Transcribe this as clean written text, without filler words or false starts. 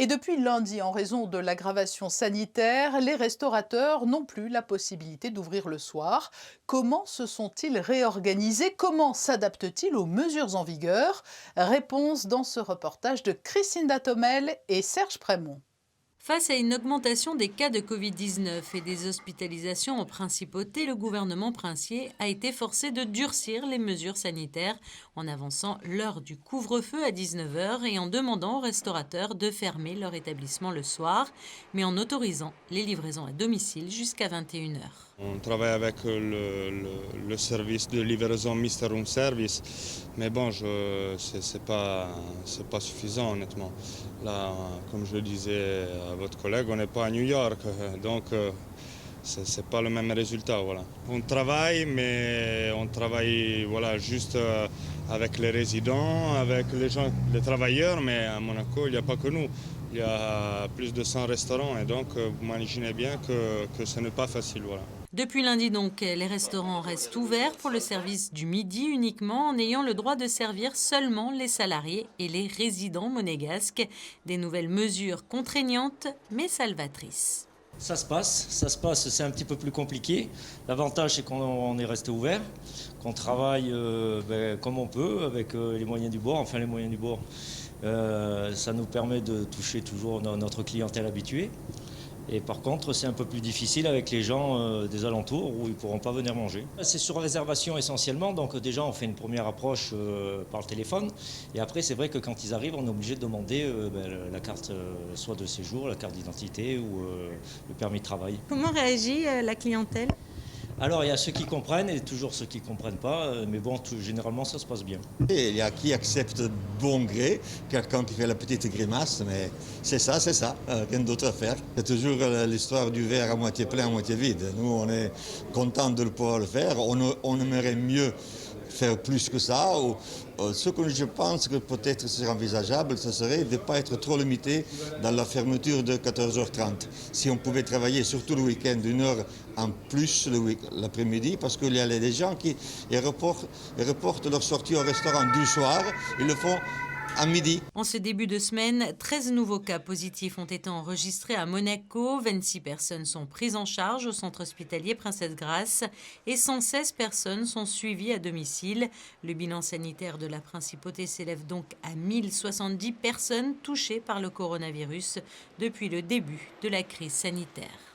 Et depuis lundi, en raison de l'aggravation sanitaire, les restaurateurs n'ont plus la possibilité d'ouvrir le soir. Comment se sont-ils réorganisés? Comment s'adaptent-ils aux mesures en vigueur? Réponse dans ce reportage de Christine Datomel et Serge Prémont. Face à une augmentation des cas de Covid-19 et des hospitalisations en principauté, le gouvernement princier a été forcé de durcir les mesures sanitaires en avançant l'heure du couvre-feu à 19 heures et en demandant aux restaurateurs de fermer leur établissement le soir, mais en autorisant les livraisons à domicile jusqu'à 21 heures. On travaille avec le service de livraison Mister Room Service, mais bon, c'est pas suffisant honnêtement. Là, comme je le disais à votre collègue, on n'est pas à New York, donc c'est pas le même résultat. Voilà. On travaille, mais on travaille voilà, juste avec les résidents, avec les gens, les travailleurs, mais à Monaco, il n'y a pas que nous. Il y a plus de 100 restaurants et donc vous imaginez bien que ce n'est pas facile. Voilà. Depuis lundi donc, les restaurants restent ouverts pour le service du midi uniquement en ayant le droit de servir seulement les salariés et les résidents monégasques. Des nouvelles mesures contraignantes mais salvatrices. Ça se passe, c'est un petit peu plus compliqué. L'avantage, c'est qu'on est resté ouvert, qu'on travaille comme on peut, avec les moyens du bord, enfin les moyens du bord. Ça nous permet de toucher toujours notre clientèle habituée. Et par contre, c'est un peu plus difficile avec les gens des alentours où ils ne pourront pas venir manger. C'est sur réservation essentiellement, donc déjà on fait une première approche par le téléphone. Et après, c'est vrai que quand ils arrivent, on est obligé de demander la carte soit de séjour, la carte d'identité ou le permis de travail. Comment réagit la clientèle? Alors, il y a ceux qui comprennent et toujours ceux qui ne comprennent pas, mais bon, généralement, ça se passe bien. Et il y a qui accepte de bon gré, quelqu'un qui fait la petite grimace, mais c'est ça, rien d'autre à faire. C'est toujours l'histoire du verre à moitié plein, à moitié vide. Nous, on est contents de pouvoir le faire, on aimerait mieux faire plus que ça. Ce que je pense que peut-être serait envisageable, ce serait de ne pas être trop limité dans la fermeture de 14h30. Si on pouvait travailler surtout le week-end, une heure en plus l'après-midi, parce qu'il y a des gens qui reportent leur sortie au restaurant du soir, ils le font à midi. En ce début de semaine, 13 nouveaux cas positifs ont été enregistrés à Monaco, 26 personnes sont prises en charge au centre hospitalier Princesse Grace et 116 personnes sont suivies à domicile. Le bilan sanitaire de la principauté s'élève donc à 1070 personnes touchées par le coronavirus depuis le début de la crise sanitaire.